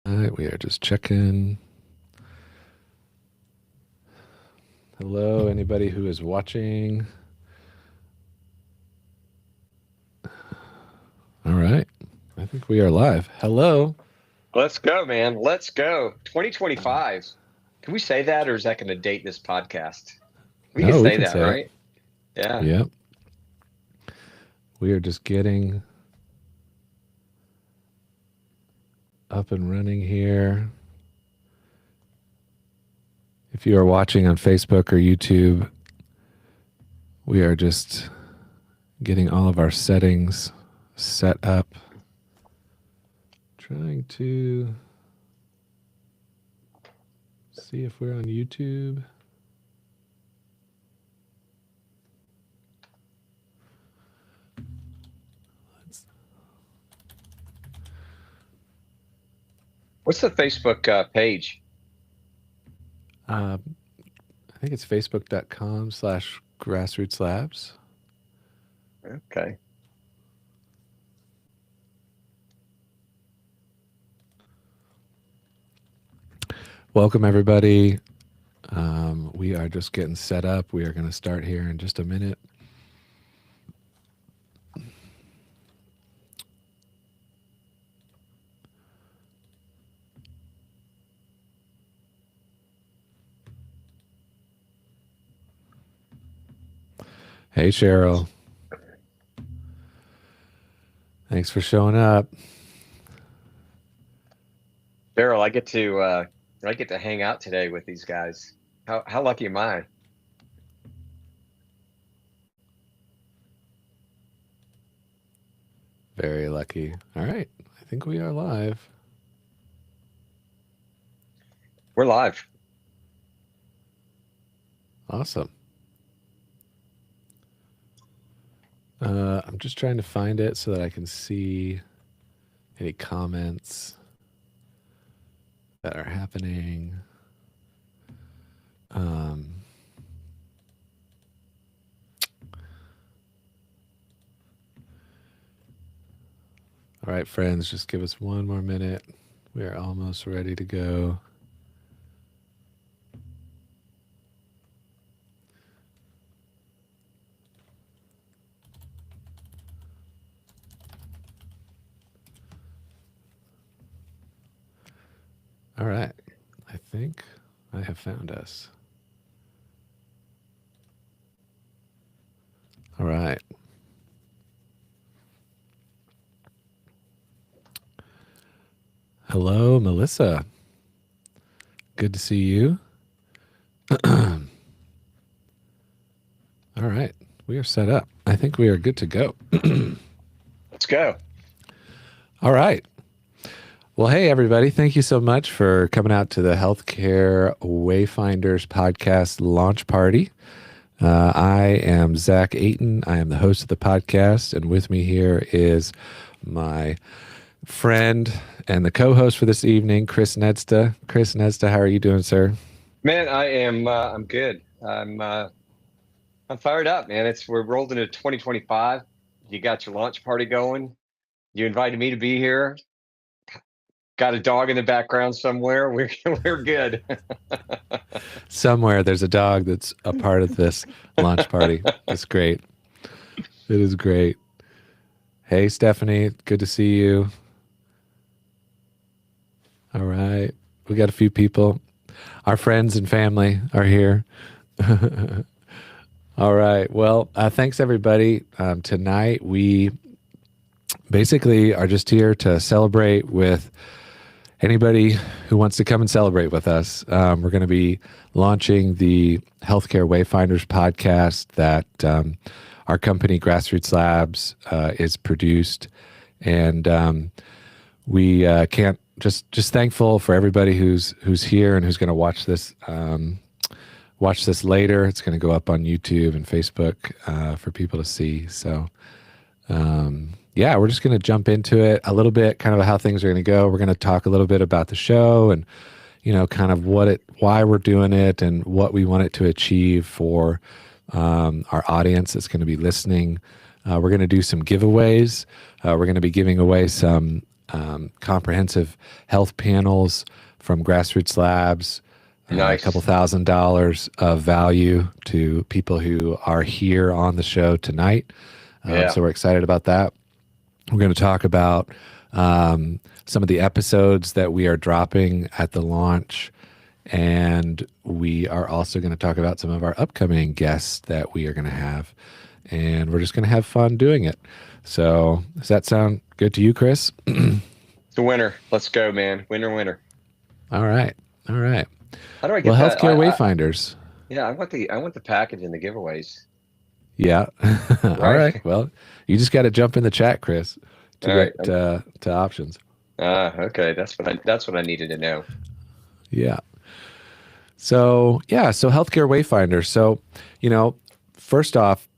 All right, we are just checking. Hello, anybody who is watching. All right, I think we are live. Hello. Let's go, man. Let's go. 2025. Can we say that, or is that going to date this podcast? We can No, we say can that, say it. right? Yeah. Yep. We are just getting up and running here. If you are watching on Facebook or YouTube, we are just getting all of our settings set up. Trying to see if we're on YouTube. What's the Facebook page? I think it's facebook.com/grassrootslabs. Okay. Welcome, everybody. We are just getting set up. We are going to start here in just a minute. Hey, Cheryl. Thanks for showing up. Daryl, I get to hang out today with these guys. How lucky am I? Very lucky. All right. I think we are live. We're live. Awesome. I'm just trying to find it so that I can see any comments that are happening. All right, friends, just give us one more minute. We are almost ready to go. All right. I think I have found us. All right. Hello, Melissa. Good to see you. All right. We are set up. I think we are good to go. Let's go. All right. Well, hey, everybody. Thank you so much for coming out to the Healthcare Wayfinders podcast launch party. I am Zach Ayton. I am the host of the podcast, and with me here is my friend and the co-host for this evening, Chris Nedsta. Chris Nedsta, how are you doing, sir? Man, I'm good. I'm fired up, man. We're rolled into 2025. You got your launch party going. You invited me to be here. Got a dog in the background somewhere. We're good. Somewhere there's a dog that's a part of this launch party. It's great. It is great. Hey, Stephanie, good to see you. All right. We got a few people. Our friends and family are here. All right. Well, thanks, everybody. Tonight, we basically are just here to celebrate with anybody who wants to come and celebrate with us. We're going to be launching the Healthcare Wayfinders podcast that our company, Grassroots Labs, is produced. And we can't just thankful for everybody who's here and who's going to watch this later. It's going to go up on YouTube and Facebook for people to see. So yeah, we're just going to jump into it a little bit, kind of how things are going to go. We're going to talk a little bit about the show and, kind of why we're doing it and what we want it to achieve for our audience that's going to be listening. We're going to do some giveaways. We're going to be giving away some comprehensive health panels from Grassroots Labs. A Nice. couple $1,000s of value to people who are here on the show tonight. Yeah. So we're excited about that. We're going to talk about some of the episodes that we are dropping at the launch. And we are also going to talk about some of our upcoming guests that we are going to have. And we're just going to have fun doing it. So does that sound good to you, Chris? It's a winner. Let's go, man. Winner. All right. All right. How do I get Well, that? Healthcare Wayfinders. Yeah, I want the package and the giveaways. Yeah. All right. Well, you just got to jump in the chat, Chris, to All right. get to options. Okay. That's what I needed to know. Yeah. So Healthcare Wayfinder. So, first off,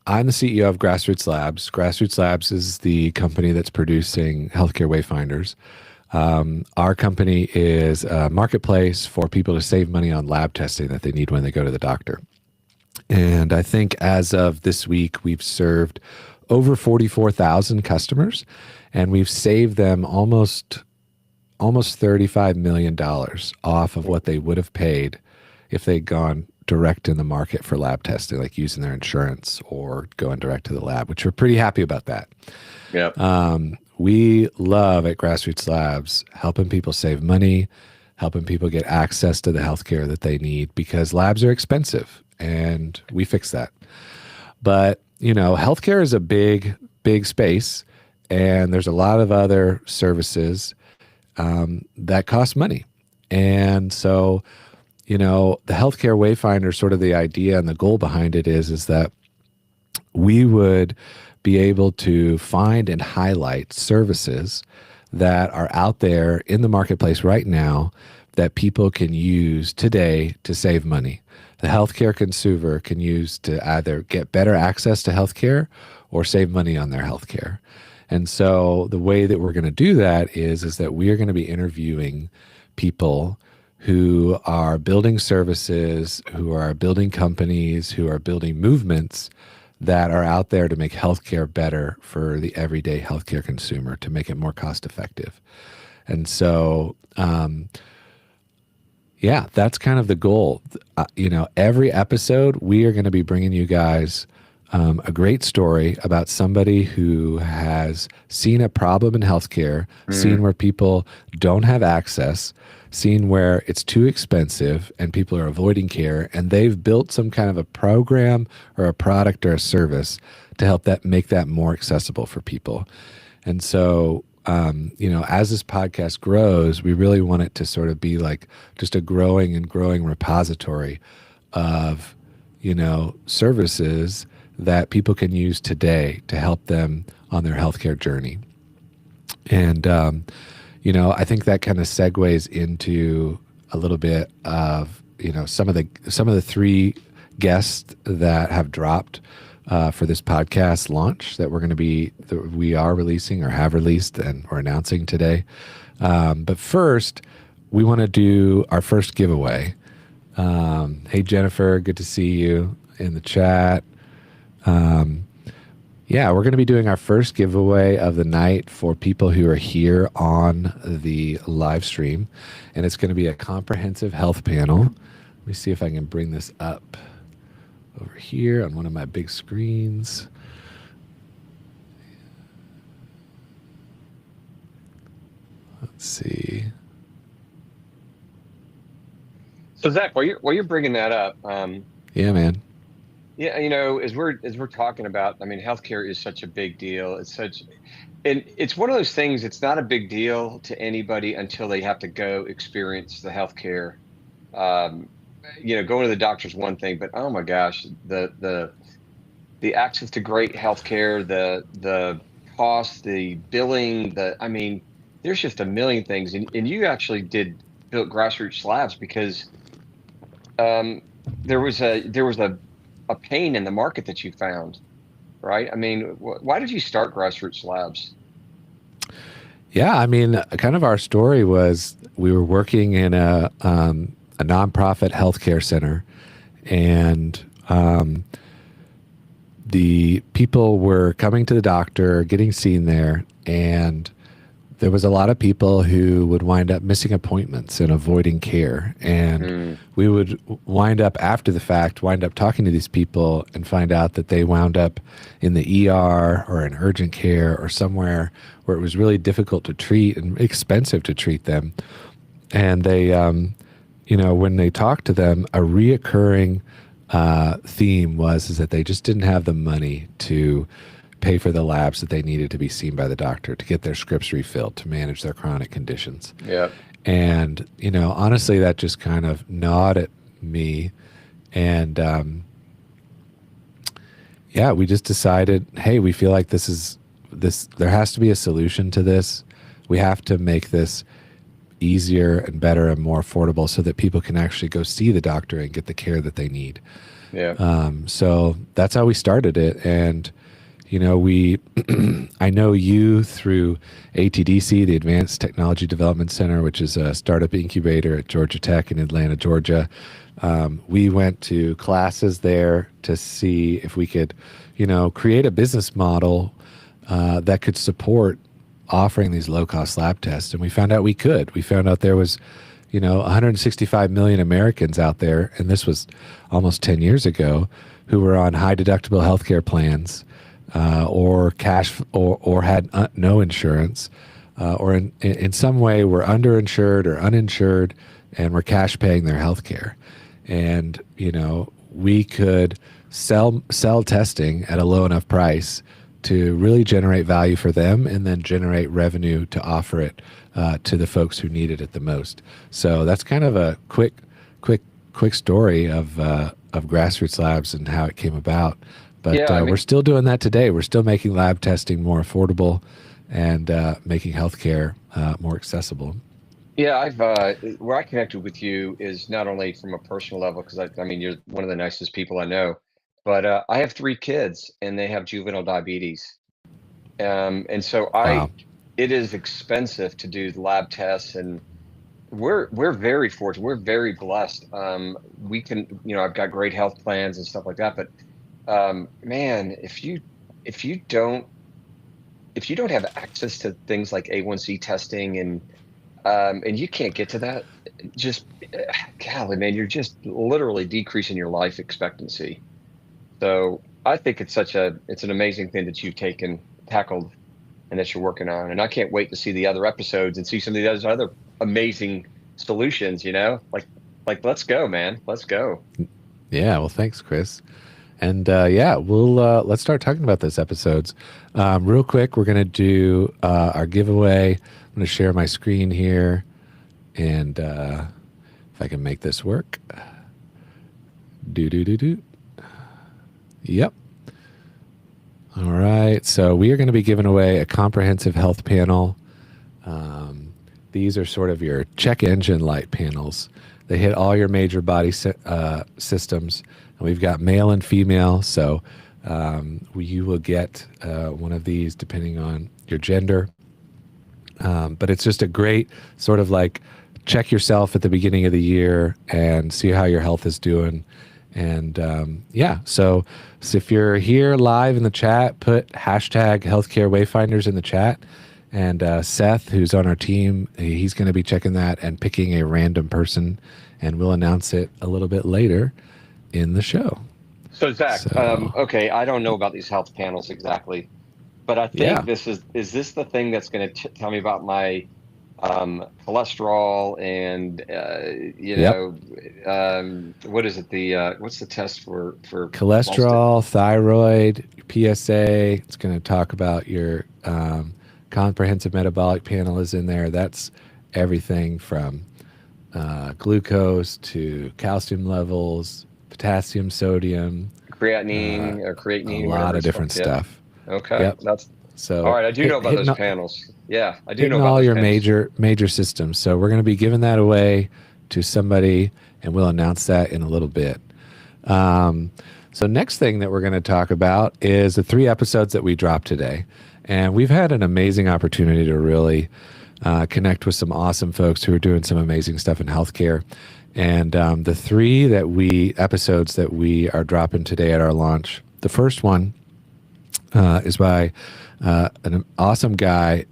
I'm the CEO of Grassroots Labs. Grassroots Labs is the company that's producing Healthcare Wayfinders. Our company is a marketplace for people to save money on lab testing that they need when they go to the doctor. And I think as of this week, we've served over 44,000 customers, and we've saved them almost $35 million off of what they would have paid if they'd gone direct in the market for lab testing, like using their insurance or going direct to the lab, which we're pretty happy about that. Yep. We love at Grassroots Labs helping people save money, helping people get access to the healthcare that they need, because labs are expensive, and we fix that. But, healthcare is a big, big space, and there's a lot of other services that cost money. And so, the Healthcare Wayfinder, sort of the idea and the goal behind it is that we would be able to find and highlight services that are out there in the marketplace right now that people can use today to save money. The healthcare consumer can use to either get better access to healthcare or save money on their healthcare. And so the way that we're going to do that is that we are going to be interviewing people who are building services, who are building companies, who are building movements that are out there to make healthcare better for the everyday healthcare consumer, to make it more cost effective. And so, that's kind of the goal. Every episode we are going to be bringing you guys a great story about somebody who has seen a problem in healthcare, seen where people don't have access, seen where it's too expensive and people are avoiding care, and they've built some kind of a program or a product or a service to help that make that more accessible for people. And so, as this podcast grows, we really want it to sort of be like just a growing repository of, services that people can use today to help them on their healthcare journey. And, I think that kind of segues into a little bit of, some of the three guests that have dropped for this podcast launch that we are releasing or have released and we're announcing today. But first, we want to do our first giveaway. Hey, Jennifer, good to see you in the chat. We're going to be doing our first giveaway of the night for people who are here on the live stream. And it's going to be a comprehensive health panel. Let me see if I can bring this up over here on one of my big screens. Let's see. So Zach, while you're bringing that up, yeah, man. Yeah, as we're talking about, healthcare is such a big deal. And it's one of those things. It's not a big deal to anybody until they have to go experience the healthcare. Going to the doctor's one thing, but oh my gosh, the access to great healthcare, the cost, the billing, there's just a million things. And you actually built Grassroots Labs because there was a pain in the market that you found, right? Why did you start Grassroots Labs? Yeah, kind of our story was we were working in a nonprofit healthcare center, and the people were coming to the doctor, getting seen there, and there was a lot of people who would wind up missing appointments and avoiding care. And we would wind up after the fact, wind up talking to these people and find out that they wound up in the ER or in urgent care or somewhere where it was really difficult to treat and expensive to treat them. And they, you know, when they talked to them, a reoccurring theme was is that they just didn't have the money to pay for the labs that they needed to be seen by the doctor, to get their scripts refilled, to manage their chronic conditions. Yeah. And, you know, honestly, that just kind of gnawed at me. And yeah, we just decided, hey, we feel like there has to be a solution to this. We have to make this easier and better and more affordable so that people can actually go see the doctor and get the care that they need. Yeah. So that's how we started it. And, you know, I know you through ATDC, the Advanced Technology Development Center, which is a startup incubator at Georgia Tech in Atlanta, Georgia. We went to classes there to see if we could, you know, create a business model that could support offering these low-cost lab tests. And we found out we could. We found out there was, you know, 165 million Americans out there, and this was almost 10 years ago, who were on high deductible healthcare plans, or cash, or had no insurance, or in some way were underinsured or uninsured, and were cash paying their health care. And, you know, we could sell testing at a low enough price to really generate value for them and then generate revenue to offer it to the folks who need it the most. So that's kind of a quick story of Grassroots Labs and how it came about. But Yeah, we're still doing that today. We're still making lab testing more affordable and making healthcare more accessible. Yeah, where I connected with you is not only from a personal level, because I mean, you're one of the nicest people I know, but I have 3 kids and they have juvenile diabetes. And so Wow. it is expensive to do lab tests, and we're very fortunate. We're very blessed. We can, you know, I've got great health plans and stuff like that, but man, if you don't have access to things like A1C testing and you can't get to that, just golly, man, you're just literally decreasing your life expectancy. So I think it's an amazing thing that you've tackled and that you're working on. And I can't wait to see the other episodes and see some of those other amazing solutions, you know, like let's go, man. Let's go. Yeah. Well, thanks, Chris. And yeah, we'll let's start talking about those episodes. Real quick, we're going to do our giveaway. I'm going to share my screen here, and if I can make this work. Do. Yep. All right. So we are going to be giving away a comprehensive health panel. These are sort of your check engine light panels. They hit all your major body systems. And we've got male and female. So you will get one of these depending on your gender. But it's just a great sort of like check yourself at the beginning of the year and see how your health is doing. And yeah, so if you're here live in the chat, put hashtag healthcare wayfinders in the chat. And Seth, who's on our team, he's going to be checking that and picking a random person, and we'll announce it a little bit later in the show. So Zach, okay, I don't know about these health panels exactly, but I think is this the thing that's going to tell me about my cholesterol and you know, what is it? What's the test for cholesterol, thyroid, PSA? It's going to talk about your comprehensive metabolic panel is in there. That's everything from glucose to calcium levels, potassium, sodium, creatinine, a lot of different stuff. Okay, Yep. That's so. all right. I do know about those panels. Yeah, I do know about all those your panels. major systems. So we're going to be giving that away to somebody, and we'll announce that in a little bit. So next thing that we're going to talk about is the 3 episodes that we dropped today. And we've had an amazing opportunity to really connect with some awesome folks who are doing some amazing stuff in healthcare. And the 3 episodes that we are dropping today at our launch, the first one is by an awesome guy.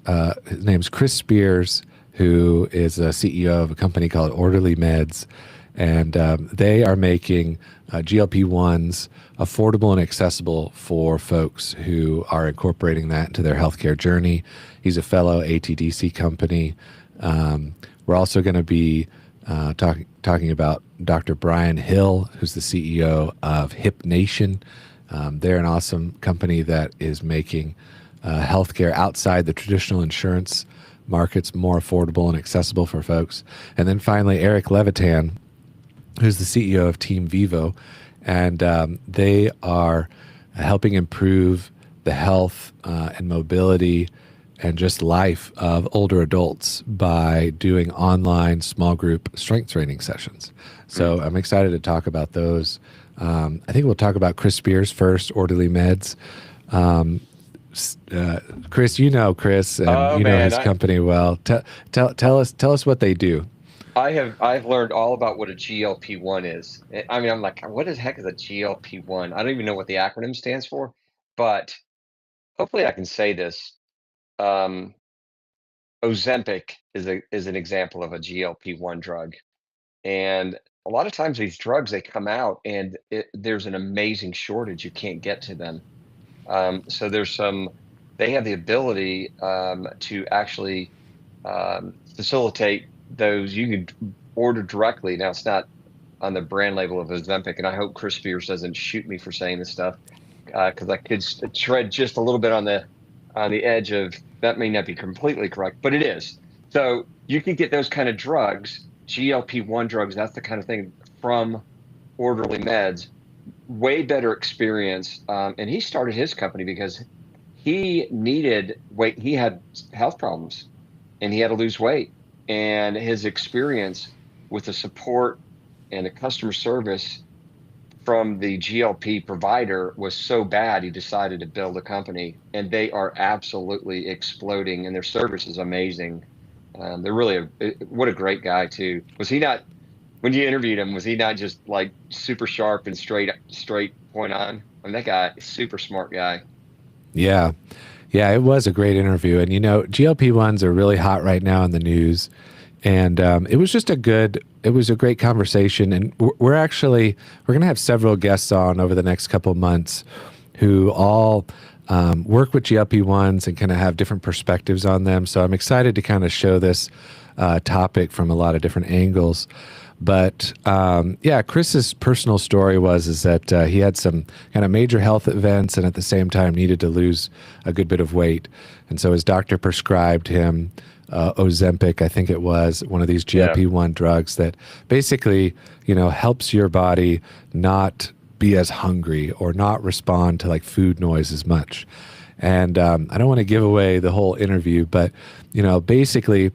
His name's Chris Spears, who is a CEO of a company called Orderly Meds. And they are making GLP-1s affordable and accessible for folks who are incorporating that into their healthcare journey. He's a fellow ATDC company. We're also going to be talking about Dr. Brian Hill, who's the CEO of Hip Nation. They're an awesome company that is making healthcare outside the traditional insurance markets more affordable and accessible for folks. And then finally, Eric Levitan, who's the CEO of Team Vivo, and they are helping improve the health and mobility and just life of older adults by doing online small group strength training sessions. So I'm excited to talk about those. I think we'll talk about Chris Spears first, Orderly Meds. Chris, you know Chris, and know his company well. Tell us what they do. I've learned all about what a GLP-1 is. I mean, I'm like, what the heck is a GLP-1? I don't even know what the acronym stands for, but hopefully I can say this. Ozempic is an example of a GLP-1 drug. And a lot of times these drugs, they come out and there's an amazing shortage. You can't get to them. So they have the ability to actually facilitate those. You can order directly. Now, it's not on the brand label of Ozempic, and I hope Chris Spears doesn't shoot me for saying this stuff, because I could tread just a little bit on the edge of that may not be completely correct, but it is. So you can get those kind of drugs, GLP-1 drugs, that's the kind of thing, from Orderly Meds. Way better experience. And he started his company because he needed weight. He had health problems and he had to lose weight. And his experience with the support and the customer service from the GLP provider was so bad, he decided to build a company, and they are absolutely exploding, and their service is amazing. They're really what a great guy too. Was he not, when you interviewed him, was he not just like super sharp and straight point on? I mean, that guy is a super smart guy. Yeah, it was a great interview. And GLP-1s are really hot right now in the news. And it was a great conversation. And we're going to have several guests on over the next couple of months who all work with GLP-1s and kind of have different perspectives on them. So I'm excited to kind of show this topic from a lot of different angles. But Chris's personal story is that he had some kind of major health events and at the same time needed to lose a good bit of weight. And so his doctor prescribed him Ozempic, I think it was, one of these GLP-1 drugs that basically, helps your body not be as hungry or not respond to like food noise as much. And I don't want to give away the whole interview, but, basically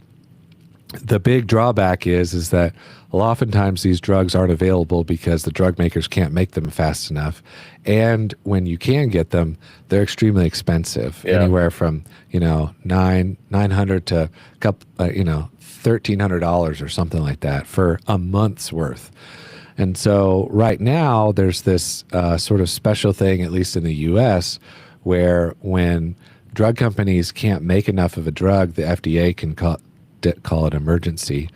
the big drawback is that oftentimes these drugs aren't available because the drug makers can't make them fast enough. And when you can get them, they're extremely expensive, anywhere from, $900 to $1,300 or something like that for a month's worth. And so right now there's this sort of special thing, at least in the US, where when drug companies can't make enough of a drug, the FDA can call it emergency.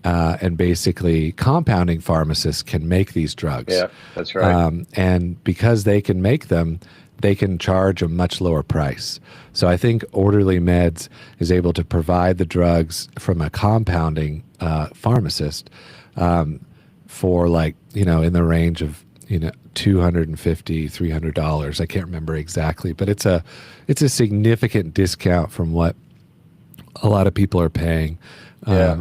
And basically compounding pharmacists can make these drugs. Yeah, that's right. And because they can make them, they can charge a much lower price. So I think Orderly Meds is able to provide the drugs from a compounding pharmacist for in the range of, $250, $300. I can't remember exactly, but it's a significant discount from what a lot of people are paying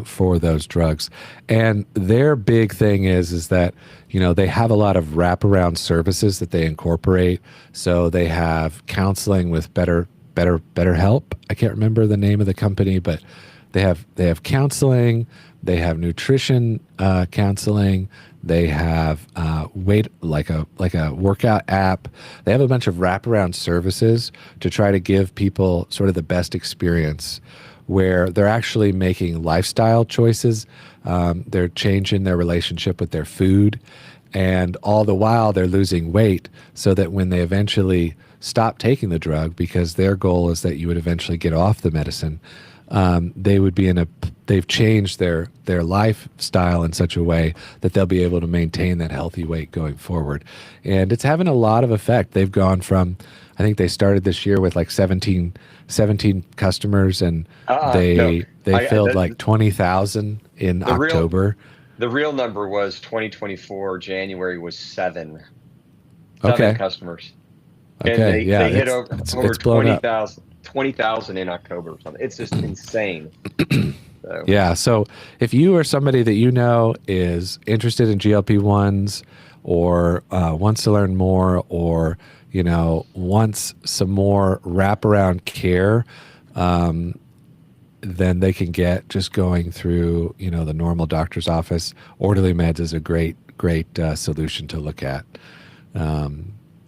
for those drugs. And their big thing is that, they have a lot of wraparound services that they incorporate. So they have counseling with Better Help. I can't remember the name of the company, but they have counseling, they have nutrition counseling, they have weight, like a workout app. They have a bunch of wraparound services to try to give people sort of the best experience, where they're actually making lifestyle choices. They're changing their relationship with their food, and all the while they're losing weight so that when they eventually stop taking the drug because their goal is that you would eventually get off the medicine, they would be they've changed their lifestyle in such a way that they'll be able to maintain that healthy weight going forward. And it's having a lot of effect. They've gone from, I think they started this year with like 17 customers, and they filled like 20,000 in October. The real number was 2024, January was seven customers. Okay, And they hit over 20,000 in October or something. It's just insane. So. Yeah. So if you are somebody that you know is interested in GLP-1s or wants to learn more, or, you know, wants some more wraparound care, then they can get just going through, you know, the normal doctor's office. Orderly Meds is a great solution to look at.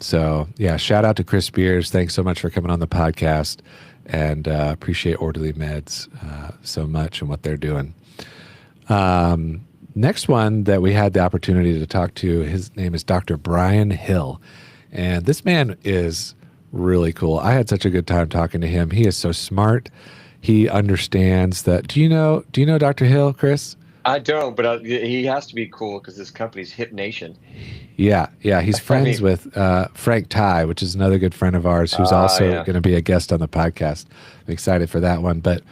So yeah, shout out to Chris Spears. Thanks so much for coming on the podcast, and appreciate Orderly Meds so much and what they're doing. Next one that we had the opportunity to talk to, his name is Dr. Brian Hill. And this man is really cool. I had such a good time talking to him. He is so smart. He understands that. Do you know Dr. Hill, Chris? I don't, but he has to be cool because his company's Hip Nation. Yeah. He's friends with Frank Ty, which is another good friend of ours who's also going to be a guest on the podcast. I'm excited for that one. But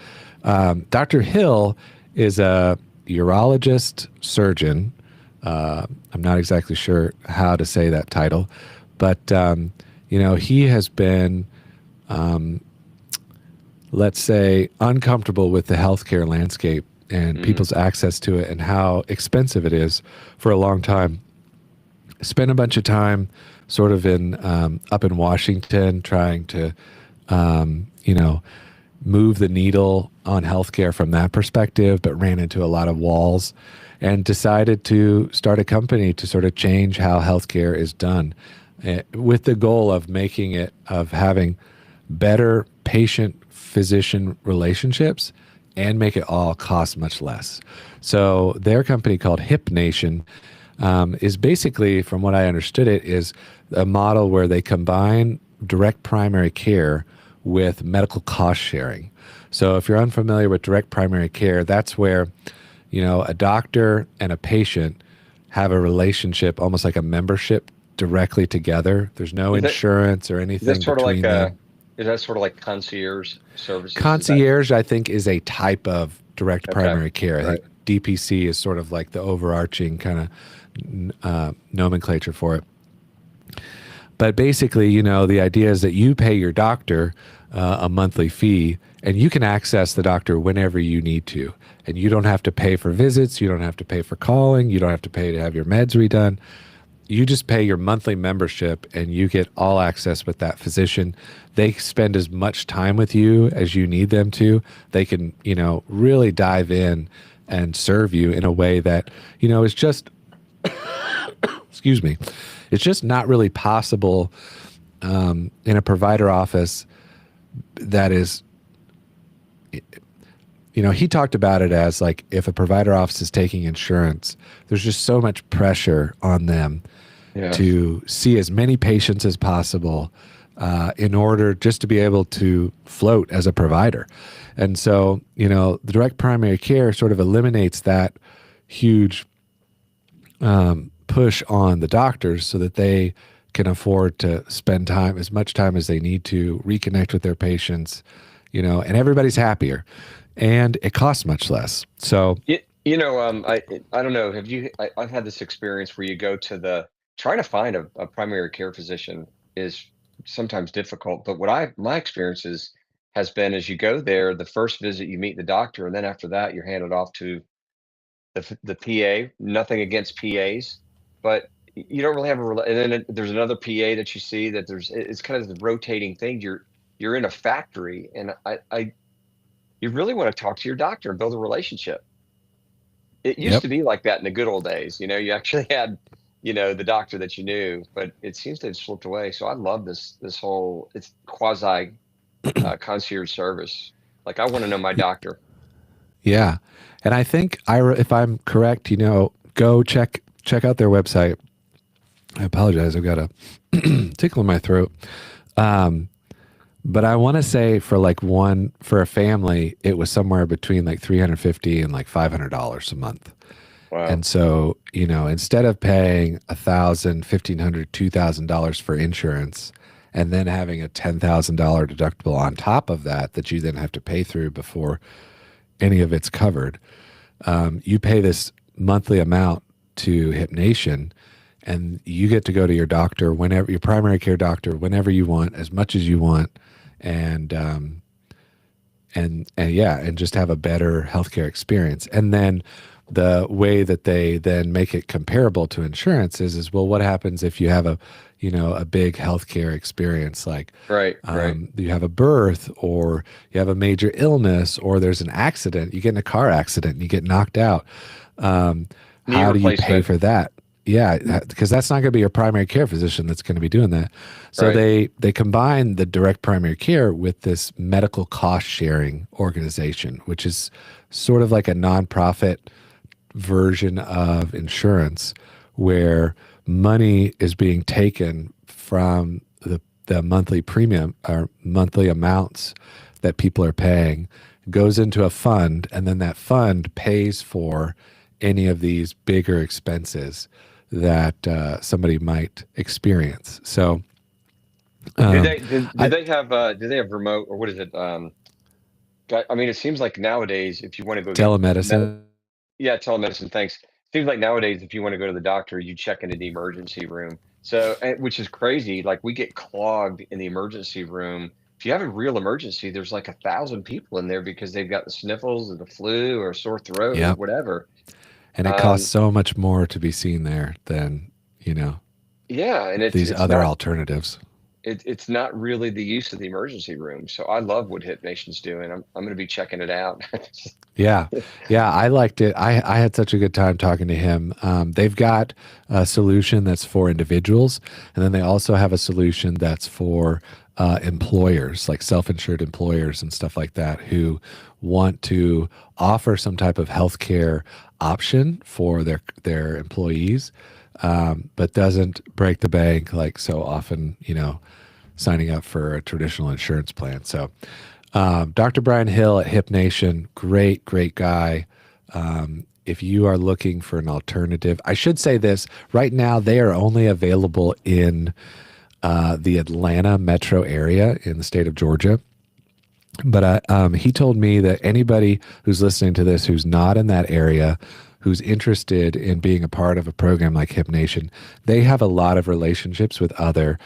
Dr. Hill is a urologist surgeon. I'm not exactly sure how to say that title, but you know, he has been, let's say, uncomfortable with the healthcare landscape and people's access to it and how expensive it is for a long time. Spent a bunch of time sort of in up in Washington trying to, you know, move the needle on healthcare from that perspective, but ran into a lot of walls and decided to start a company to sort of change how healthcare is done, with the goal of having better patient-physician relationships and make it all cost much less. So their company called Hip Nation is basically, from what I understood it, is a model where they combine direct primary care with medical cost sharing. So if you're unfamiliar with direct primary care, that's where, you know, a doctor and a patient have a relationship, almost like a membership, directly together. There's no insurance or anything between them. Is that sort of like concierge services? Concierge, I think, is a type of direct primary care. I think DPC is sort of like the overarching kind of nomenclature for it. But basically, you know, the idea is that you pay your doctor a monthly fee, and you can access the doctor whenever you need to. And you don't have to pay for visits. You don't have to pay for calling. You don't have to pay to have your meds redone. You just pay your monthly membership and you get all access with that physician. They spend as much time with you as you need them to. They can, you know, really dive in and serve you in a way that, you know, is just, excuse me, it's just not really possible in a provider office that is, you know, he talked about it as like, if a provider office is taking insurance, there's just so much pressure on them to see as many patients as possible in order just to be able to float as a provider. And so, you know, the direct primary care sort of eliminates that huge push on the doctors so that they can afford to spend as much time as they need to reconnect with their patients, you know, and everybody's happier. And it costs much less. So, you know, I don't know. I've had this experience where you go to trying to find a primary care physician is sometimes difficult. But my experience has been, as you go there, the first visit you meet the doctor, and then after that you're handed off to the PA. Nothing against PAs, but you don't really have and then there's another PA that you see that it's kind of the rotating thing. You're in a factory, and you really want to talk to your doctor and build a relationship. It used to be like that in the good old days. You know, you actually had, you know, the doctor that you knew, but it seems to have slipped away. So I love this whole, it's quasi concierge service. Like, I want to know my doctor. Yeah. And I think, if I'm correct, you know, go check out their website. I apologize. I've got a tickle in my throat. Um, but I want to say for a family, it was somewhere between like 350 and like $500 a month. Wow. And so, instead of paying $1,000, $1,500, $2,000 for insurance and then having a $10,000 deductible on top of that you then have to pay through before any of it's covered, you pay this monthly amount to HipNation, and you get to go to your doctor whenever, your primary care doctor, whenever you want, as much as you want, and and just have a better healthcare experience. And then the way that they then make it comparable to insurance is well, what happens if you have a big healthcare experience, like Right. Right. you have a birth, or you have a major illness, or there's an accident, you get in a car accident and you get knocked out. Knee How do you pay replacement. for that? Yeah, because that's not going to be your primary care physician that's going to be doing that. So Right. they combine the direct primary care with this medical cost sharing organization, which is sort of like a nonprofit version of insurance, where money is being taken from the monthly premium or monthly amounts that people are paying, goes into a fund, and then that fund pays for any of these bigger expenses that somebody might experience. So, Did um, they did I, they have remote, or what is it? I mean, it seems like nowadays, if you want to go get telemedicine. yeah, telemedicine. Thanks. Seems like nowadays, if you want to go to the doctor, you check into the emergency room. So, which is crazy. Like, we get clogged in the emergency room. If you have a real emergency, there's like 1,000 people in there because they've got the sniffles or the flu or sore throat or Yep. whatever. And it costs Um, so much more to be seen there than, you know, yeah, and these it's other not alternatives. it's not really the use of the emergency room. So I love what Hip Nation's doing. I'm going to be checking it out. Yeah. Yeah. I liked it. I had such a good time talking to him. They've got a solution that's for individuals, and then they also have a solution that's for employers, like self-insured employers and stuff like that, who want to offer some type of healthcare option for their employees, but doesn't break the bank like so often, signing up for a traditional insurance plan. So, Dr. Brian Hill at Hip Nation, great, great guy. If you are looking for an alternative, I should say this right now, they are only available in the Atlanta metro area in the state of Georgia. But he told me that anybody who's listening to this who's not in that area, who's interested in being a part of a program like Hip Nation, they have a lot of relationships with other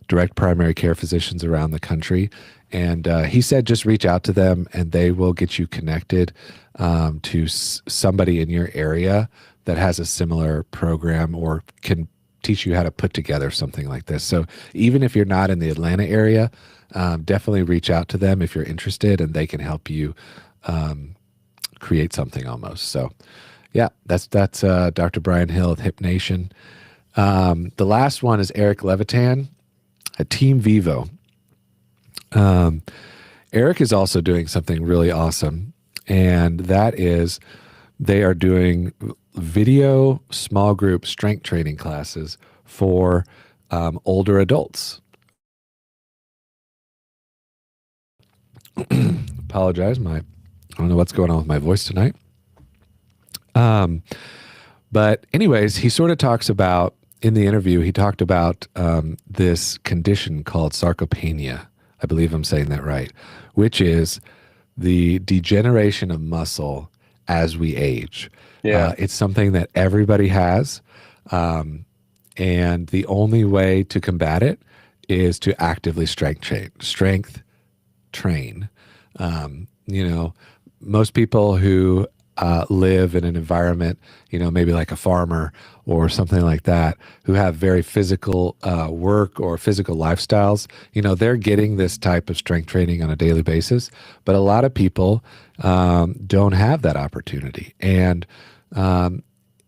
direct primary care physicians around the country. And he said just reach out to them and they will get you connected to somebody in your area that has a similar program or can teach you how to put together something like this. So even if you're not in the Atlanta area, definitely reach out to them if you're interested, and they can help you create something almost. So yeah, that's Dr. Brian Hill at Hip Nation. The last one is Eric Levitan at Team Vivo. Eric is also doing something really awesome, and that is they are doing video small group strength training classes for older adults. Apologize, I don't know what's going on with my voice tonight. But anyways, he sort of talks about in the interview. He talked about this condition called sarcopenia. I believe I'm saying that right, which is the degeneration of muscle as we age. Yeah. It's something that everybody has. And the only way to combat it is to actively strength train. Most people who live in an environment, maybe like a farmer or something like that, who have very physical work or physical lifestyles, they're getting this type of strength training on a daily basis. But a lot of people don't have that opportunity. And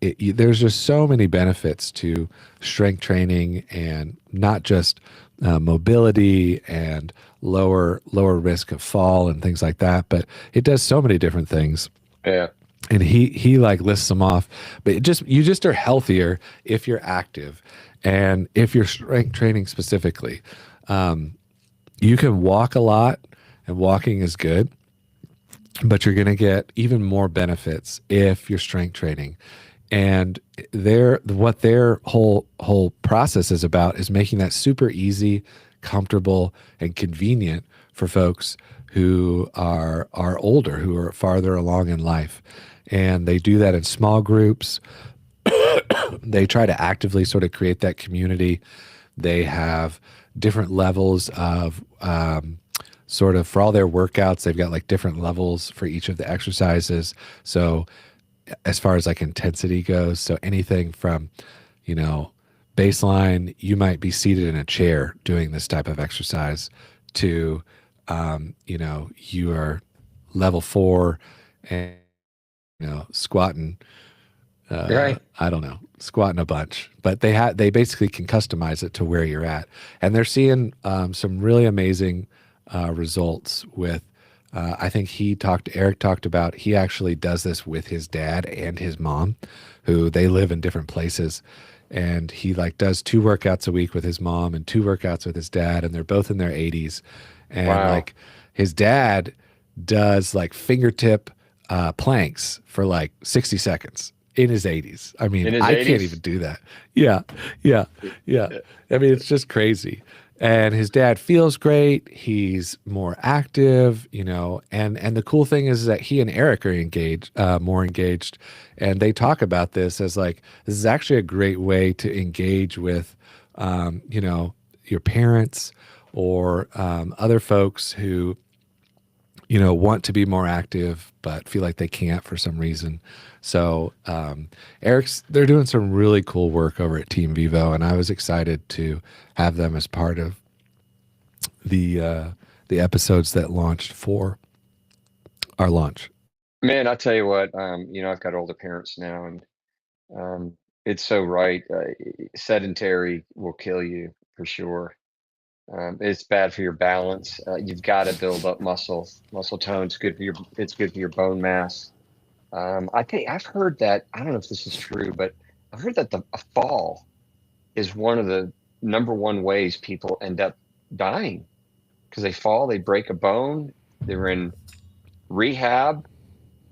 there's just so many benefits to strength training, and not just mobility and lower risk of fall and things like that, but it does so many different things. Yeah. And he like lists them off, but you just are healthier if you're active. And if you're strength training specifically, you can walk a lot, and walking is good, but you're going to get even more benefits if you're strength training. And what their whole process is about is making that super easy, comfortable, and convenient for folks who are older, who are farther along in life. And they do that in small groups. They try to actively sort of create that community. They have different levels of sort of, for all their workouts, they've got like different levels for each of the exercises. So as far as like intensity goes, so anything from, baseline, you might be seated in a chair doing this type of exercise, to, you are level 4 and, squatting, Right. I don't know, squatting a bunch, but they basically can customize it to where you're at. And they're seeing some really amazing results with, I think Eric talked about, he actually does this with his dad and his mom, who they live in different places. And he like does 2 workouts a week with his mom and 2 workouts with his dad. And they're both in their 80s. And Wow. like his dad does like fingertip planks for like 60 seconds in his 80s. I mean, In his I 80s? can't even do that. Yeah. I mean, it's just crazy. And his dad feels great. He's more active, and the cool thing is that he and Eric are more engaged. And they talk about this as like, this is actually a great way to engage with, your parents or other folks who, want to be more active, but feel like they can't for some reason. So they're doing some really cool work over at Team Vivo, and I was excited to have them as part of the episodes that launched for our launch. Man, I tell you what, I've got older parents now, and it's so right. Sedentary will kill you for sure. It's bad for your balance. You've got to build up muscle tone. It's good for your bone mass. I think I've heard that, I don't know if this is true, but I've heard that a fall is one of the number one ways people end up dying, because they fall, they break a bone, they're in rehab,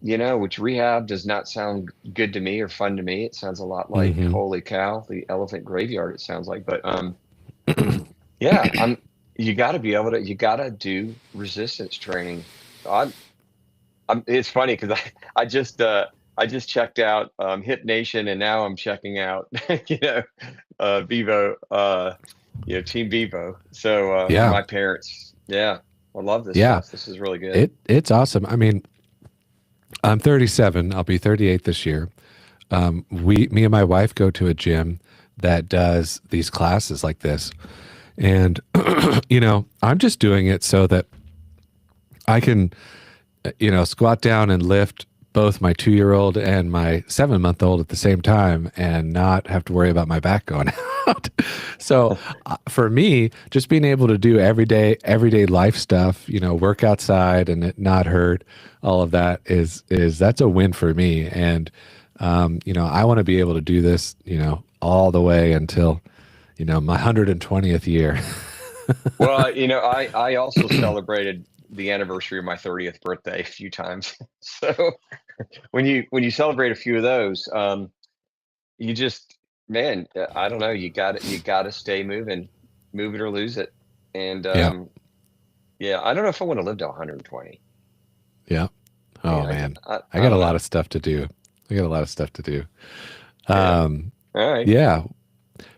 which rehab does not sound good to me or fun to me. It sounds a lot like, holy cow, the elephant graveyard, it sounds like. But yeah, you got to do resistance training. It's funny because I just checked out Hip Nation, and now I'm checking out Vivo, Team Vivo. So my parents, I love this stuff. This is really good. It's awesome. I mean, I'm 37. I'll be 38 this year. Me and my wife go to a gym that does these classes like this. And, I'm just doing it so that I can, squat down and lift both my 2-year-old and my 7-month-old at the same time and not have to worry about my back going out. So for me, just being able to do everyday life stuff, work outside and it not hurt, all of that that's a win for me. And, I want to be able to do this, all the way until, my 120th year. Well, I also celebrated the anniversary of my 30th birthday a few times. So when you celebrate a few of those, you just, man, I don't know, you got to stay moving, move it or lose it. And I don't know if I want to live to 120. Yeah. Oh man, I got a lot of stuff to do. All right. Yeah.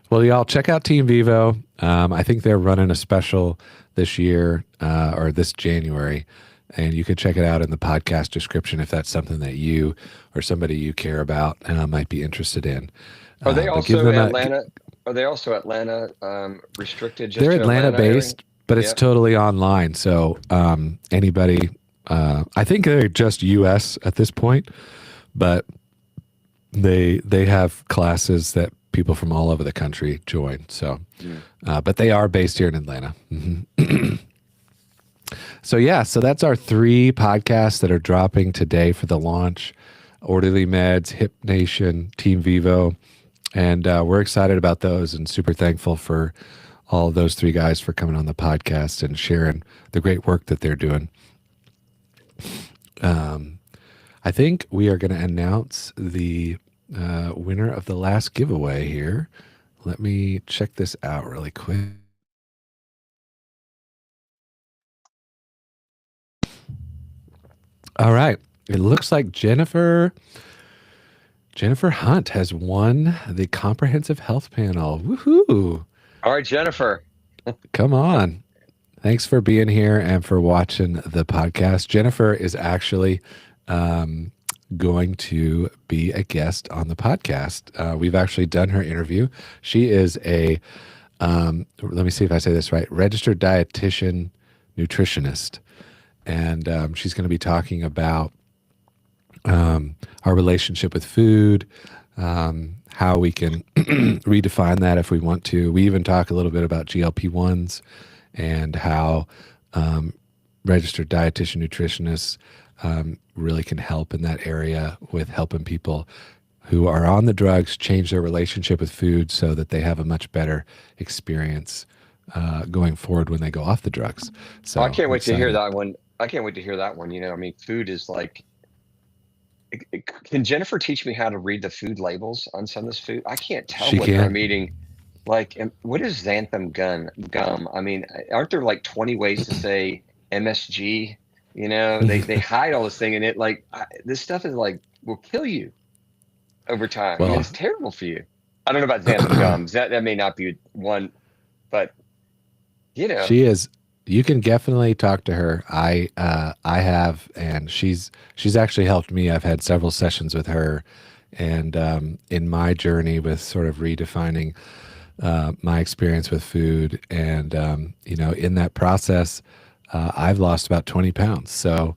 Well, y'all check out Team Vivo. I think they're running a special this year or this January, and you can check it out in the podcast description if that's something that you or somebody you care about might be interested in. Are they also Atlanta? Are they also Atlanta restricted? Just they're to Atlanta based, but it's totally online. So anybody, I think they're just U.S. at this point, but they have classes that people from all over the country join. So, but they are based here in Atlanta. So that's our 3 podcasts that are dropping today for the launch: Orderly Meds, Hip Nation, Team Vivo. And we're excited about those and super thankful for all those three guys for coming on the podcast and sharing the great work that they're doing. I think we are going to announce the winner of the last giveaway here. Let me check this out really quick. All right. It looks like Jennifer Hunt has won the Comprehensive Health Panel. Woohoo! All right, Jennifer. Come on. Thanks for being here and for watching the podcast. Jennifer is actually going to be a guest on the podcast. We've actually done her interview. She is a, let me see if I say this right, registered dietitian nutritionist. And she's going to be talking about our relationship with food, how we can redefine that if we want to. We even talk a little bit about GLP-1s and how registered dietitian nutritionists really can help in that area with helping people who are on the drugs change their relationship with food so that they have a much better experience going forward when they go off the drugs. So I can't wait to hear that one. I can't wait to hear that one. You know, I mean, food is like, can Jennifer teach me how to read the food labels on some of this food? I can't tell what I'm eating. Like, what is xanthan gum? I mean, aren't there like 20 ways to say MSG? You know, they hide all this thing in it. Like, this stuff is like, will kill you over time. Well, I mean, it's terrible for you. I don't know about xanthan gums. That may not be one, but you know, she is. You can definitely talk to her. I have, and she's actually helped me. I've had several sessions with her, and in my journey with sort of redefining my experience with food, and you know, in that process, I've lost about 20 pounds. So,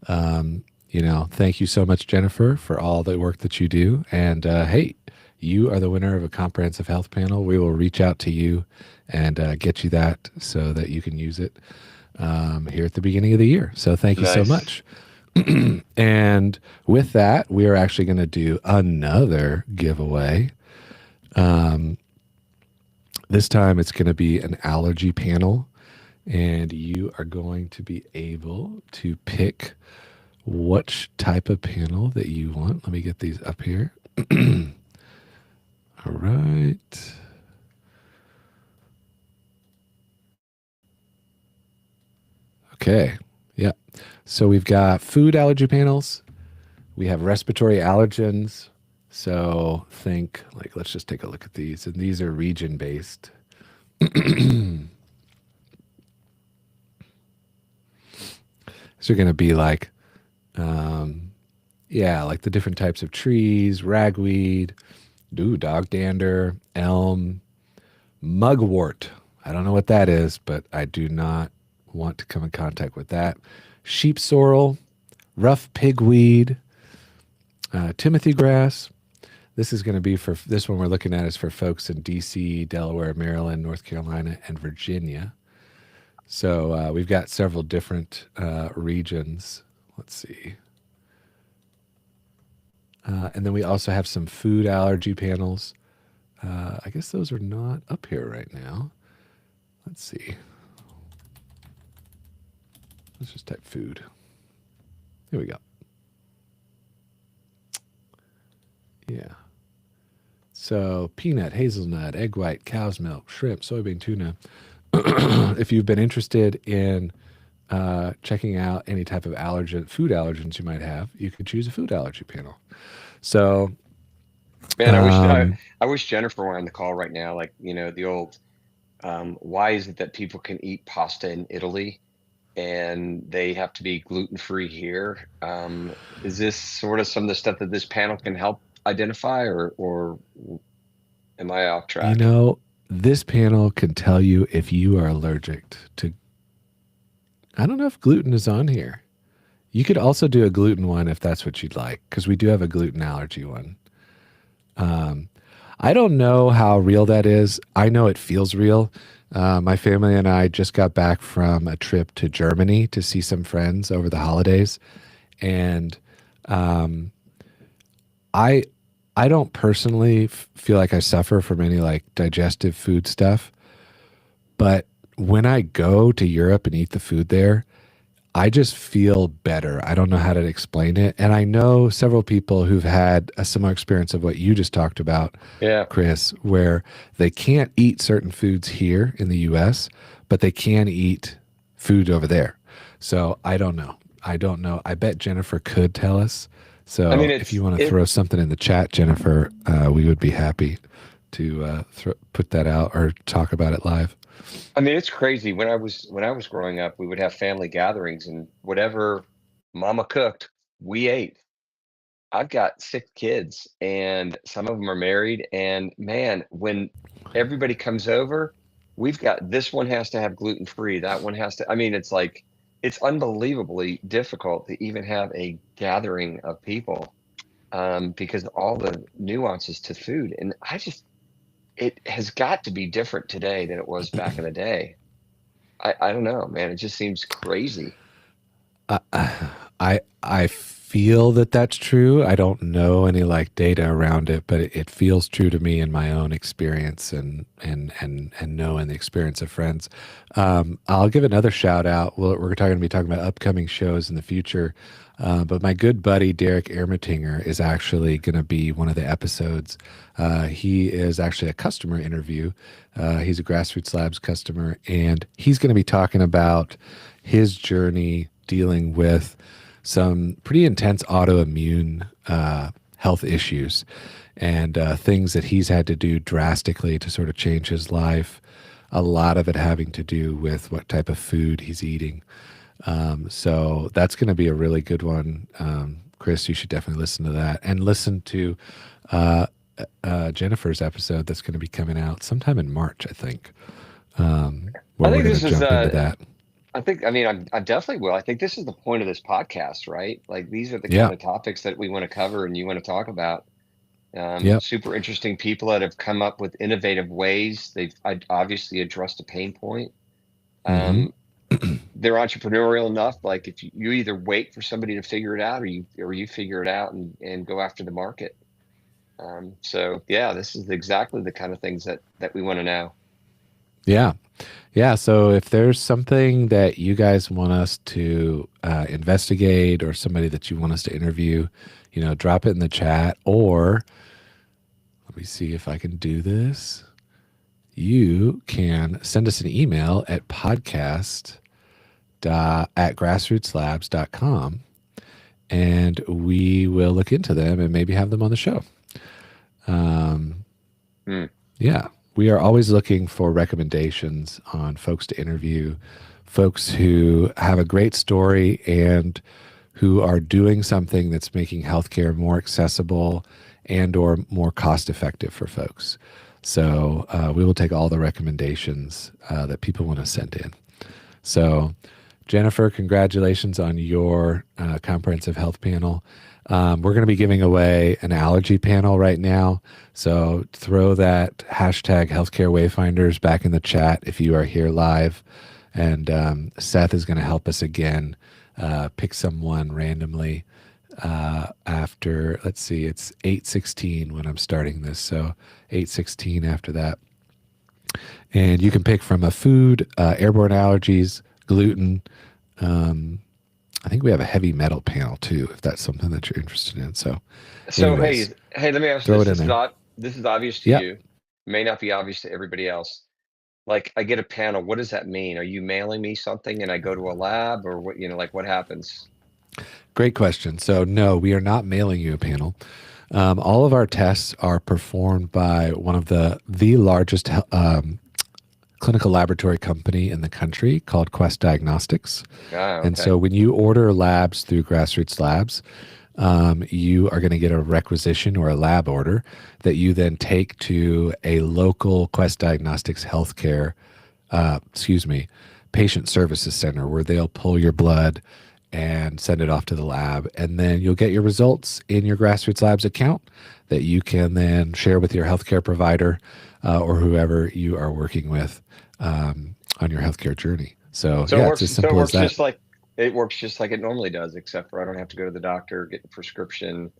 you know, thank you so much, Jennifer, for all the work that you do. And hey, you are the winner of a comprehensive health panel. We will reach out to you and get you that so that you can use it here at the beginning of the year. So thank you so much. And with that, we are actually going to do another giveaway. This time it's going to be an allergy panel, and you are going to be able to pick which type of panel that you want. Let me get these up here. All right. Okay. Yeah. So we've got food allergy panels. We have respiratory allergens. So think like, let's just take a look at these. And these are region based. These are going to be like, yeah, like the different types of trees, ragweed, dog dander, elm, mugwort. I don't know what that is, but I do not want to come in contact with that. Sheep sorrel, rough pigweed, Timothy grass. This is going to be for, this one we're looking at is for folks in DC, Delaware, Maryland, North Carolina, and Virginia. So we've got several different regions. Let's see. And then we also have some food allergy panels. I guess those are not up here right now. Let's see. Let's just type food. Here we go. Yeah. So peanut, hazelnut, egg white, cow's milk, shrimp, soybean, tuna. If you've been interested in checking out any type of food allergens you might have, you could choose a food allergy panel. So, man, I wish Jennifer were on the call right now. Like, you know, the old, why is it that people can eat pasta in Italy and they have to be gluten-free here? Is this sort of some of the stuff that this panel can help identify, or am I off track? You know, this panel can tell you if you are allergic to, I don't know if gluten is on here. You could also do a gluten one if that's what you'd like, because we do have a gluten allergy one. I don't know how real that is. I know it feels real. My family and I just got back from a trip to Germany to see some friends over the holidays. And I don't personally feel like I suffer from any like digestive food stuff, but when I go to Europe and eat the food there, I just feel better. I don't know how to explain it. And I know several people who've had a similar experience of what you just talked about, Yeah. Chris, where they can't eat certain foods here in the US, but they can eat food over there. So I don't know. I don't know. I bet Jennifer could tell us. I mean, So if you want to throw something in the chat, Jennifer, we would be happy to put that out or talk about it live. I mean, it's crazy. When I was growing up, we would have family gatherings, and whatever mama cooked, we ate. I've got 6 kids, and some of them are married. And man, when everybody comes over, we've got this one has to have gluten free. That one has to. I mean, it's like it's unbelievably difficult to even have a gathering of people because of all the nuances to food. And it has got to be different today than it was back in the day. I don't know, man. It just seems crazy. Uh, I feel that that's true. I don't know any like data around it, but it feels true to me in my own experience and knowing the experience of friends. I'll give another shout out. We're going to be talking about upcoming shows in the future, but my good buddy Derek Ermatinger is actually going to be one of the episodes. He is actually a customer interview. He's a Grassroots Labs customer, and he's going to be talking about his journey dealing with some pretty intense autoimmune health issues and things that he's had to do drastically to sort of change his life. A lot of it having to do with what type of food he's eating. So that's going to be a really good one. Chris, you should definitely listen to that and listen to Jennifer's episode that's going to be coming out sometime in March, I think, I where we're think going this to is jump into that. I mean, I definitely will. I think this is the point of this podcast, right? Like these are the Yeah. kind of topics that we want to cover and you want to talk about. Yep. Super interesting people that have come up with innovative ways. They've obviously addressed a pain point. Mm-hmm. Um, they're entrepreneurial enough. Like if you either wait for somebody to figure it out, or you figure it out and go after the market. So yeah, this is exactly the kind of things that we want to know. Yeah. Yeah. So if there's something that you guys want us to investigate or somebody that you want us to interview, drop it in the chat, or let me see if I can do this. You can send us an email at podcast at grassrootslabs.com, and we will look into them and maybe have them on the show. Yeah, we are always looking for recommendations on folks to interview, folks who have a great story and who are doing something that's making healthcare more accessible and or more cost effective for folks. So we will take all the recommendations that people want to send in. So Jennifer, congratulations on your comprehensive health panel. We're going to be giving away an allergy panel right now. So throw that hashtag healthcare wayfinders back in the chat if you are here live. And Seth is going to help us again pick someone randomly after, let's see, it's 8:16 when I'm starting this. So 8:16 after that. And you can pick from a food, airborne allergies, gluten. I think we have a heavy metal panel too, if that's something that you're interested in. So anyways, hey, let me ask throw you it this. in there. This is obvious to Yeah. you. May not be obvious to everybody else. Like I get a panel. What does that mean? Are you mailing me something and I go to a lab, or what, like what happens? Great question. So no, we are not mailing you a panel. All of our tests are performed by one of the largest clinical laboratory company in the country called Quest Diagnostics. Ah, okay. And so when you order labs through Grassroots Labs, you are going to get a requisition or a lab order that you then take to a local Quest Diagnostics healthcare, patient services center, where they'll pull your blood and send it off to the lab. And then you'll get your results in your Grassroots Labs account that you can then share with your healthcare provider or whoever you are working with on your healthcare journey. So yeah, it's as simple as that. It works just like it normally does, except for I don't have to go to the doctor, get the prescription.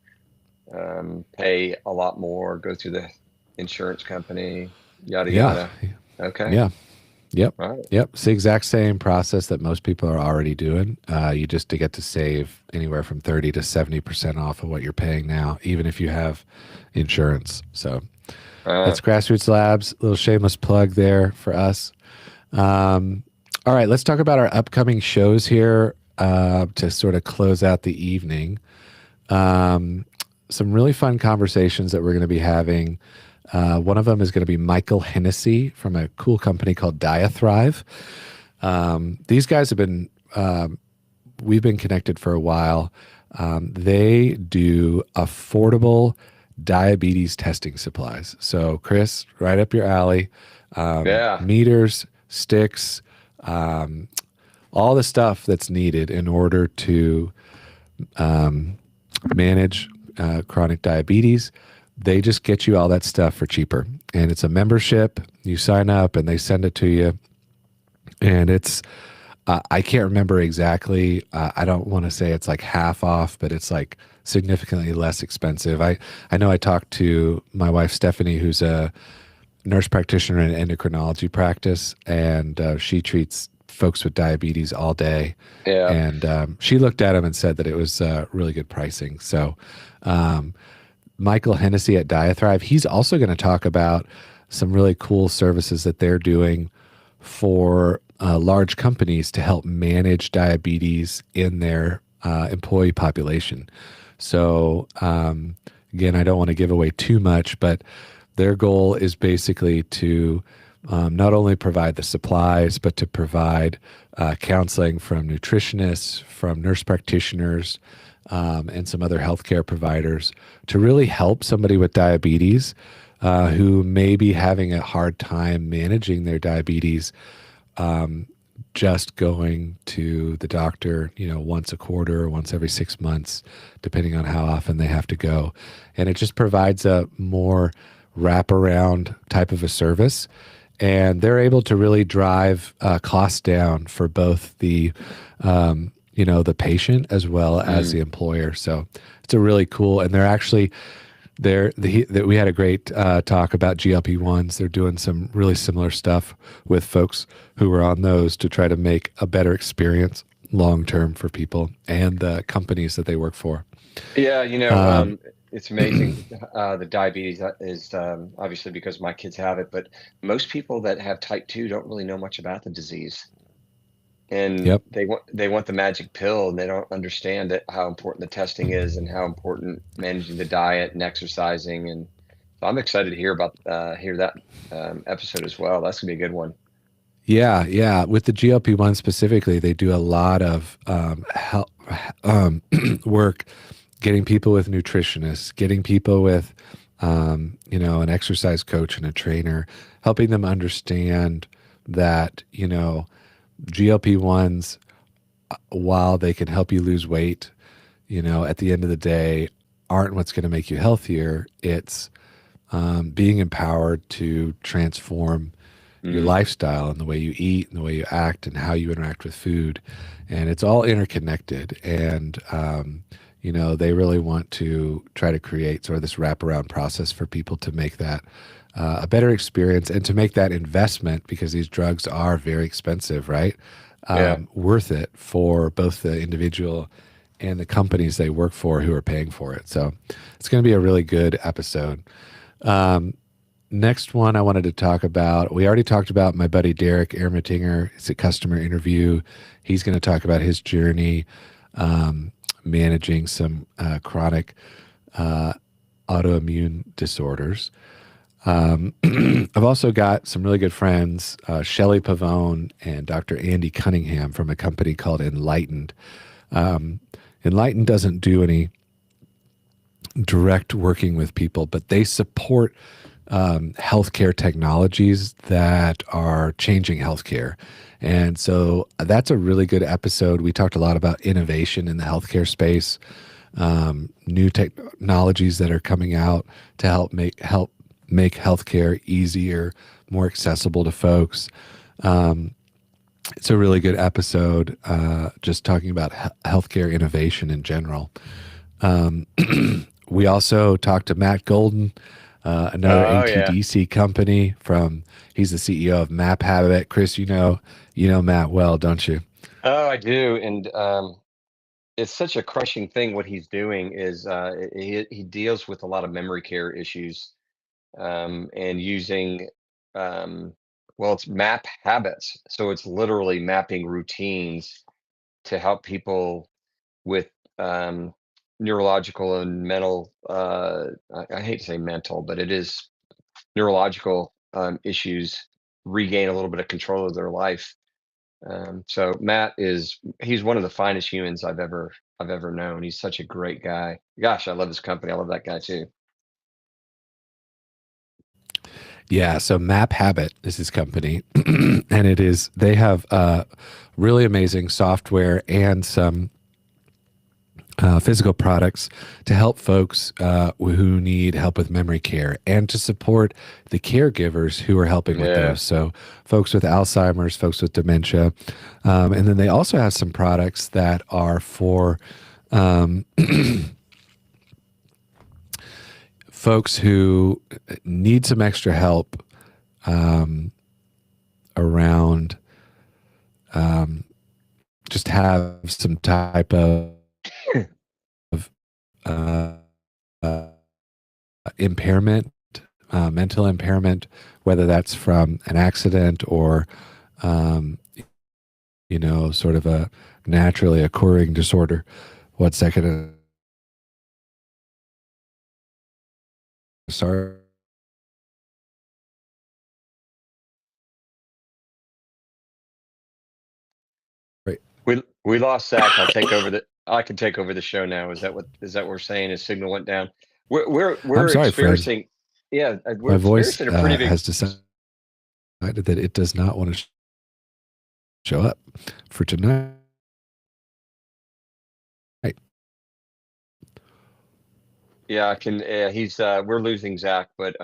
pay a lot more, go through the insurance company, yada Yeah. yada. Okay. Yeah. Yep. All right. Yep. It's the exact same process that most people are already doing. You just to get to save anywhere from 30 to 70% off of what you're paying now, even if you have insurance. So Uh, that's Grassroots Labs. A little shameless plug there for us. All right, let's talk about our upcoming shows here to sort of close out the evening. Um, some really fun conversations that we're going to be having. One of them is going to be Michael Hennessy from a cool company called Diathrive. These guys have been, we've been connected for a while. They do affordable diabetes testing supplies. So, Chris, right up your alley. yeah. Meters, sticks, all the stuff that's needed in order to manage chronic diabetes. They just get you all that stuff for cheaper. And it's a membership. You sign up and they send it to you. And it's, I can't remember exactly. I don't want to say it's like half off, but it's like significantly less expensive. I know I talked to my wife, Stephanie, who's a nurse practitioner in an endocrinology practice, and she treats folks with diabetes all day. Yeah. And she looked at them and said that it was really good pricing. So Michael Hennessy at Diathrive, he's also going to talk about some really cool services that they're doing for large companies to help manage diabetes in their employee population. So again, I don't want to give away too much, but their goal is basically to not only provide the supplies, but to provide counseling from nutritionists, from nurse practitioners, and some other healthcare providers to really help somebody with diabetes who may be having a hard time managing their diabetes, just going to the doctor, once a quarter or once every 6 months, depending on how often they have to go. And it just provides a more wraparound type of a service. And they're able to really drive costs down for both the, the patient as well as the employer. So it's a really cool, and they're actually, we had a great talk about GLP-1s. They're doing some really similar stuff with folks who are on those to try to make a better experience long-term for people and the companies that they work for. Yeah. It's amazing. The diabetes is obviously because my kids have it, but most people that have type 2 don't really know much about the disease. And Yep. they want the magic pill, and they don't understand how important the testing is and how important managing the diet and exercising. And so I'm excited to hear that episode as well. That's gonna be a good one. Yeah, yeah. With the GLP-1 specifically, they do a lot of work getting people with nutritionists, getting people with, an exercise coach and a trainer, helping them understand that, GLP-1s, while they can help you lose weight, at the end of the day, aren't what's going to make you healthier. It's being empowered to transform your lifestyle and the way you eat and the way you act and how you interact with food. And it's all interconnected. And, they really want to try to create sort of this wraparound process for people to make that a better experience and to make that investment, because these drugs are very expensive, right? Worth it for both the individual and the companies they work for who are paying for it. So it's going to be a really good episode. Next one I wanted to talk about, we already talked about my buddy Derek Ermatinger. It's a customer interview. He's going to talk about his journey managing some chronic autoimmune disorders. I've also got some really good friends, Shelley Pavone and Dr. Andy Cunningham from a company called Enlightened. Enlightened doesn't do any direct working with people, but they support healthcare technologies that are changing healthcare. And so that's a really good episode. We talked a lot about innovation in the healthcare space, new technologies that are coming out to help make healthcare easier, more accessible to folks. It's a really good episode, we also talked to Matt Golden, another Oh yeah. ATDC company he's the CEO of Map Habit. Chris, you know Matt well, don't you? Oh, I do. And it's such a crushing thing. What he's doing is he deals with a lot of memory care issues, and using um, well, it's map habits. So it's literally mapping routines to help people with um, neurological and mental. I hate to say mental, but it is neurological issues regain a little bit of control of their life. So Matt he's one of the finest humans I've ever known. He's such a great guy. Gosh, I love his company. I love that guy too. Yeah, so Map Habit is his company, and they have really amazing software and some physical products to help folks who need help with memory care and to support the caregivers who are helping with Yeah. those. So, folks with Alzheimer's, folks with dementia. And then they also have some products that are for um, folks who need some extra help around just have some type of uh, uh, impairment, mental impairment, whether that's from an accident or, um, sort of a naturally occurring disorder. 1 second. Sorry. We lost Zach. I can take over the show now. Is that what we're saying? His signal went down. I'm We're sorry, friends. experiencing, yeah, we're My voice experiencing a pretty big. has decided that it does not want to show up for tonight. Yeah, I can. He's we're losing Zach, but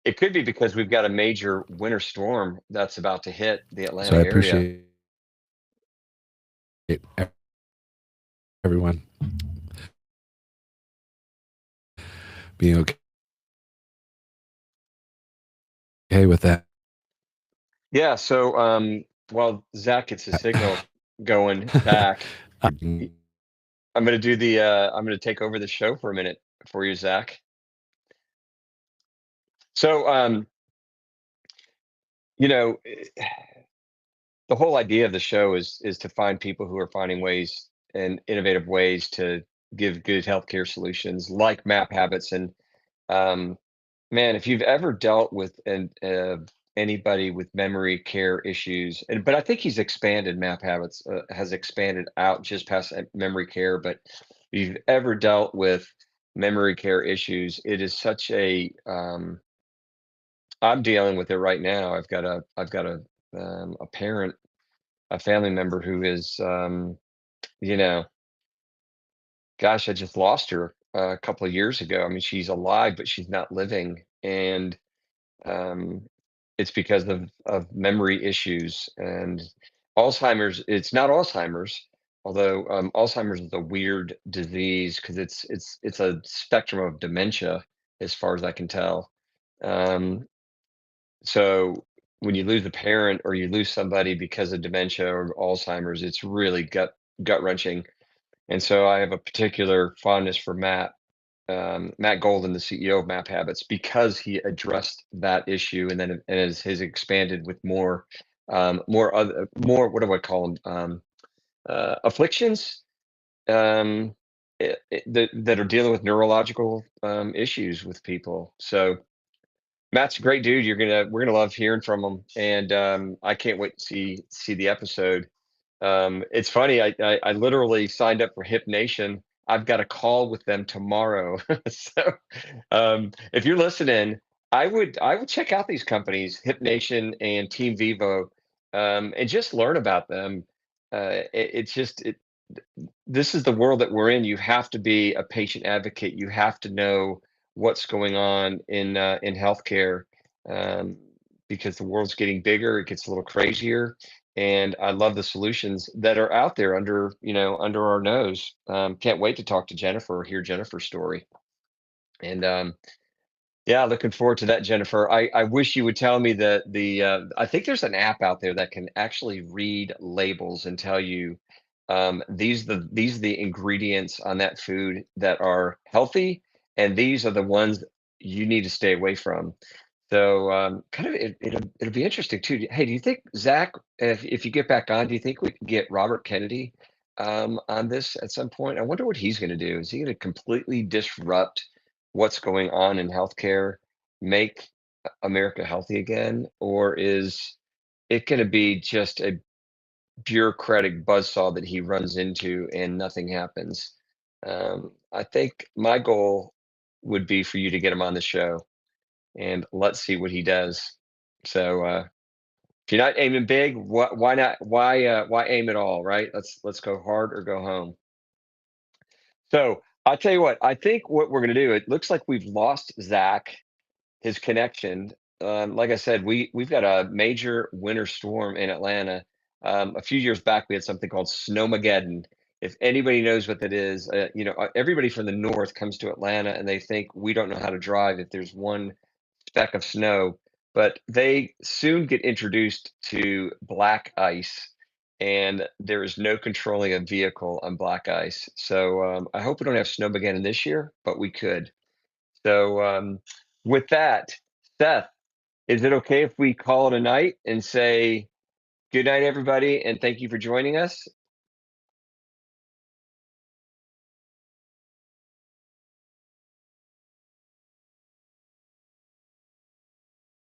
it could be because we've got a major winter storm that's about to hit the So Atlanta I area. appreciate everyone being okay with that. Yeah. So while Zach gets his signal going back, y- I'm gonna take over the show for a minute for you, Zach. So you know, the whole idea of the show is to find people who are finding ways and innovative ways to give good healthcare solutions like Map Habits. And um, man, if you've ever dealt with anybody with memory care issues, but I think he's expanded. Map Habits has expanded out just past memory care. But if you've ever dealt with memory care issues, it is such I'm dealing with it right now. I've got a parent, a family member who is, you know, gosh, I just lost her a couple of years ago. I mean, she's alive, but she's not living, and um, it's because of memory issues and Alzheimer's. It's not Alzheimer's, although Alzheimer's is a weird disease because it's a spectrum of dementia, as far as I can tell. Um, so when you lose a parent or you lose somebody because of dementia or Alzheimer's, it's really gut wrenching. And so I have a particular fondness for Matt Golden, the CEO of Map Habits, because he addressed that issue and then and has expanded with more, what do I call them? Afflictions that are dealing with neurological issues with people. So Matt's a great dude. We're gonna love hearing from him, and I can't wait to see the episode. It's funny. I literally signed up for Hip Nation. I've got a call with them tomorrow. So if you're listening, I would check out these companies, Hip Nation and Team Vivo, and just learn about them. It's just this is the world that we're in. You have to be a patient advocate. You have to know what's going on in healthcare, um, because the world's getting bigger. It gets a little crazier, and I love the solutions that are out there under, under our nose. Can't wait to talk to Jennifer, hear Jennifer's story. And yeah, looking forward to that, Jennifer. I wish you would tell me that I think there's an app out there that can actually read labels and tell you these are the ingredients on that food that are healthy, and these are the ones you need to stay away from. So kind of it'll be interesting too. Hey, do you think Zach, if you get back on, do you think we can get Robert Kennedy on this at some point? I wonder what he's going to do. Is he going to completely disrupt what's going on in healthcare, make America healthy again, or is it going to be just a bureaucratic buzzsaw that he runs into and nothing happens? I think my goal would be for you to get him on the show and let's see what he does. So if you're not aiming big, why not? Why aim at all, right? Let's go hard or go home. So I'll tell you what. I think what we're going to do. It looks like we've lost Zach, his connection. Like I said, we've got a major winter storm in Atlanta. A few years back, we had something called Snowmageddon. If anybody knows what that is, everybody from the north comes to Atlanta and they think we don't know how to drive if there's one speck of snow, but they soon get introduced to black ice, and there is no controlling a vehicle on black ice. So I hope we don't have Snowmageddon this year, but we could. So with that, Seth, is it okay if we call it a night and say good night, everybody, and thank you for joining us?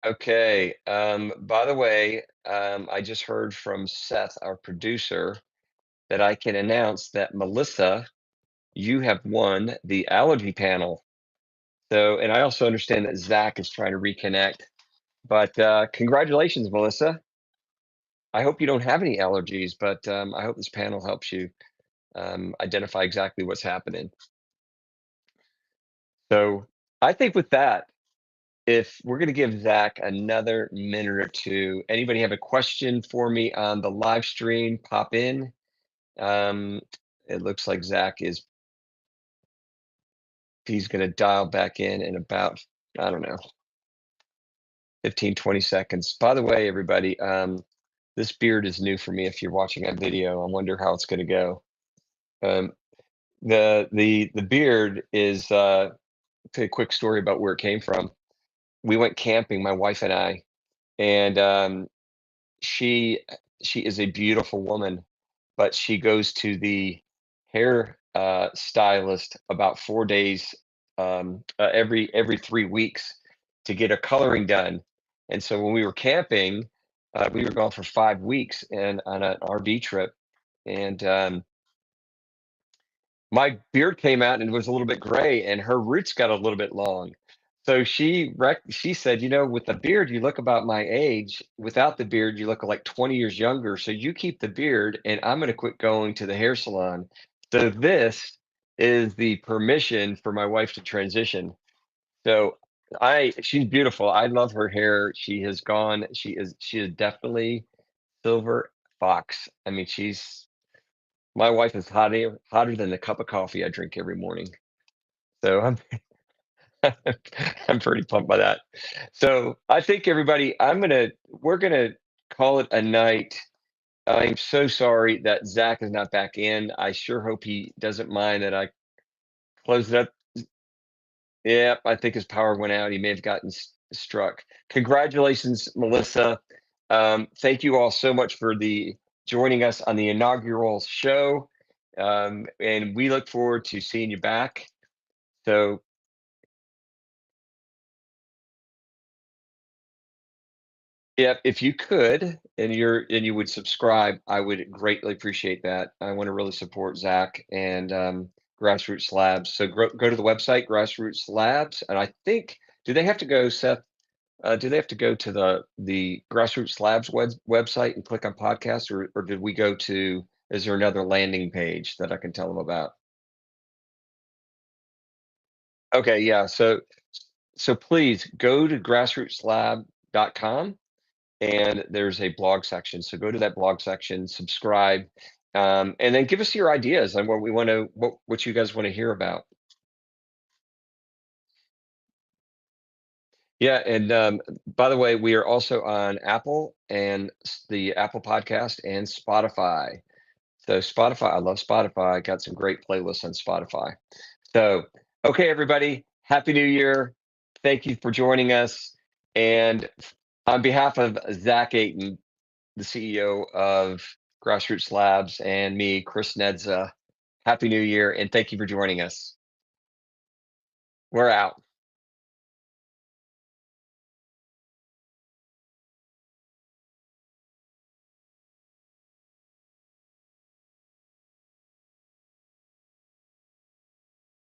Okay. By the way, I just heard from Seth, our producer, that I can announce that Melissa, you have won the allergy panel. So, and I also understand that Zach is trying to reconnect. But congratulations, Melissa. I hope you don't have any allergies, but I hope this panel helps you identify exactly what's happening. So, I think with that, if we're going to give Zach another minute or two, anybody have a question for me on the live stream? Pop in. Um, it looks like Zach is he's going to dial back in about, I don't know, 15, 20 seconds. By the way, everybody, this beard is new for me. If you're watching on video, I wonder how it's going to go. Um, the beard is tell you a quick story about where it came from. We went camping, my wife and I, and she she is a beautiful woman, but she goes to the hair stylist about 4 days every 3 weeks to get a coloring done. And so when we were camping, we were gone for 5 weeks and on an RV trip, and my beard came out and it was a little bit gray, and her roots got a little bit long. So she said, with the beard, you look about my age. Without the beard, you look like 20 years younger. So you keep the beard, and I'm going to quit going to the hair salon. So this is the permission for my wife to transition. So she's beautiful. I love her hair. She is definitely silver fox. I mean, my wife is hotter than the cup of coffee I drink every morning. So I'm pretty pumped by that. So I think everybody, we're gonna call it a night. I'm so sorry that Zach is not back in. I sure hope he doesn't mind that I close it up. Yeah, I think his power went out. He may have gotten struck. Congratulations, Melissa. Thank you all so much for the joining us on the inaugural show. And we look forward to seeing you back. So, yeah, if you could and you would subscribe, I would greatly appreciate that. I want to really support Zach and Grassroots Labs. So go to the website Grassroots Labs, and I think do they have to go, Seth? Do they have to go to the Grassroots Labs website and click on podcasts, or did we go to? Is there another landing page that I can tell them about? Okay, yeah. So please go to grassrootslab.com and there's a blog section. So go to that blog section, subscribe, and then give us your ideas on what you guys want to hear about. Yeah, and by the way, we are also on Apple and the Apple Podcast and Spotify. So Spotify, I love Spotify. I got some great playlists on Spotify. So, okay, everybody, Happy New Year. Thank you for joining us. And on behalf of Zach Ayton, the CEO of Grassroots Labs, and me, Chris Nedza, Happy New Year, and thank you for joining us. We're out.